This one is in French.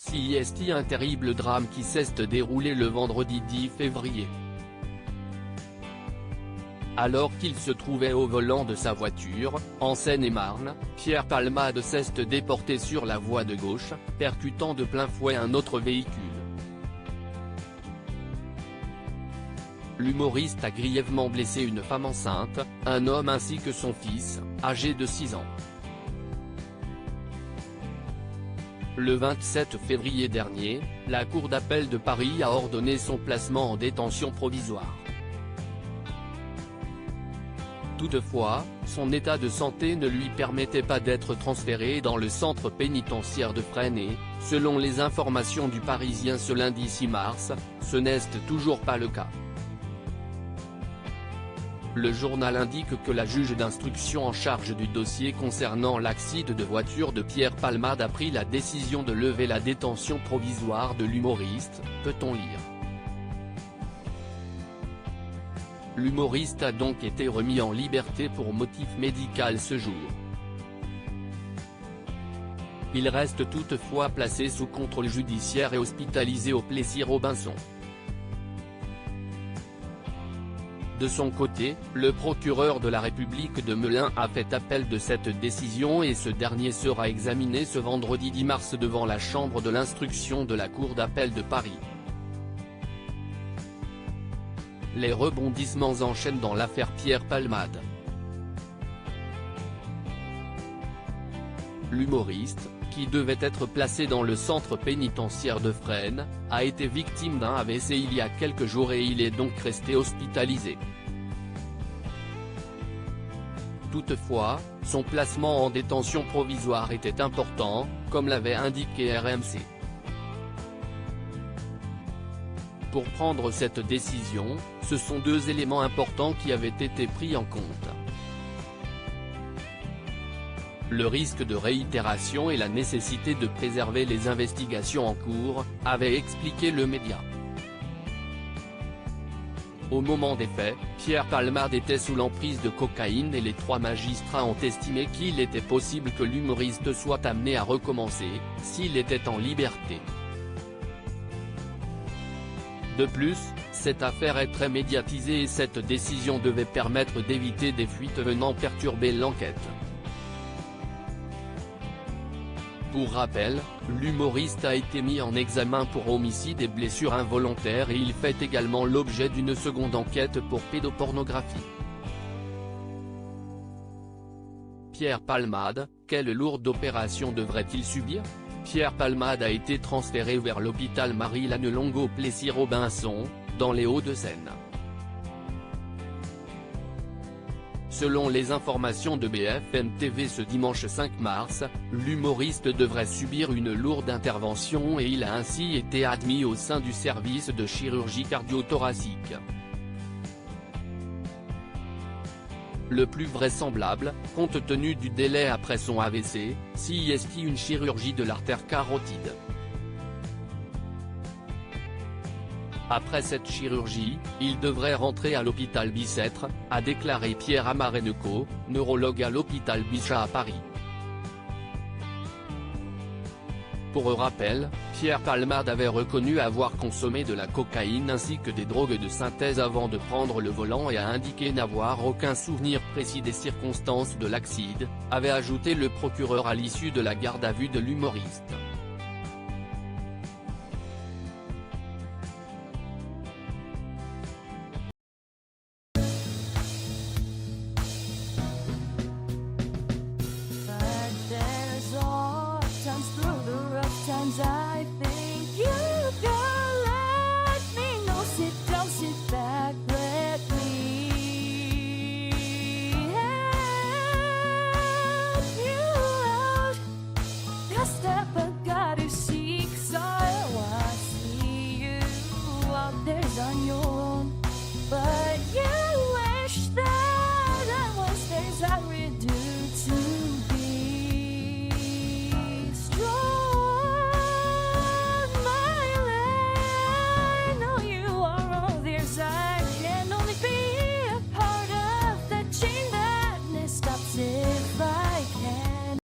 CIST, un terrible drame qui s'est déroulé le vendredi 10 février. Alors qu'il se trouvait au volant de sa voiture, en Seine-et-Marne, Pierre Palmade s'est déporté sur la voie de gauche, percutant de plein fouet un autre véhicule. L'humoriste a grièvement blessé une femme enceinte, un homme ainsi que son fils, âgé de 6 ans. Le 27 février dernier, la Cour d'appel de Paris a ordonné son placement en détention provisoire. Toutefois, son état de santé ne lui permettait pas d'être transféré dans le centre pénitentiaire de Fresnes et, selon les informations du Parisien ce lundi 6 mars, ce n'est toujours pas le cas. Le journal indique que la juge d'instruction en charge du dossier concernant l'accident de voiture de Pierre Palmade a pris la décision de lever la détention provisoire de l'humoriste, peut-on lire. L'humoriste a donc été remis en liberté pour motif médical ce jour. Il reste toutefois placé sous contrôle judiciaire et hospitalisé au Plessis-Robinson. De son côté, le procureur de la République de Melun a fait appel de cette décision et ce dernier sera examiné ce vendredi 10 mars devant la chambre de l'instruction de la Cour d'appel de Paris. Les rebondissements enchaînent dans l'affaire Pierre Palmade. L'humoriste, qui devait être placé dans le centre pénitentiaire de Fresnes, a été victime d'un AVC il y a quelques jours et il est donc resté hospitalisé. Toutefois, son placement en détention provisoire était important, comme l'avait indiqué RMC. Pour prendre cette décision, ce sont deux éléments importants qui avaient été pris en compte. Le risque de réitération et la nécessité de préserver les investigations en cours, avait expliqué le média. Au moment des faits, Pierre Palmade était sous l'emprise de cocaïne et les trois magistrats ont estimé qu'il était possible que l'humoriste soit amené à recommencer, s'il était en liberté. De plus, cette affaire est très médiatisée et cette décision devait permettre d'éviter des fuites venant perturber l'enquête. Pour rappel, l'humoriste a été mis en examen pour homicide et blessures involontaires et il fait également l'objet d'une seconde enquête pour pédopornographie. Pierre Palmade, quelle lourde opération devrait-il subir ? Pierre Palmade a été transféré vers l'hôpital Marie-Lannelongue au Plessis-Robinson, dans les Hauts-de-Seine. Selon les informations de BFM TV ce dimanche 5 mars, l'humoriste devrait subir une lourde intervention et il a ainsi été admis au sein du service de chirurgie cardio-thoracique. Le plus vraisemblable, compte tenu du délai après son AVC, CIST une chirurgie de l'artère carotide. Après cette chirurgie, il devrait rentrer à l'hôpital Bicêtre, a déclaré Pierre Amareneko, neurologue à l'hôpital Bichat à Paris. Pour rappel, Pierre Palmade avait reconnu avoir consommé de la cocaïne ainsi que des drogues de synthèse avant de prendre le volant et a indiqué n'avoir aucun souvenir précis des circonstances de l'accident, avait ajouté le procureur à l'issue de la garde à vue de l'humoriste.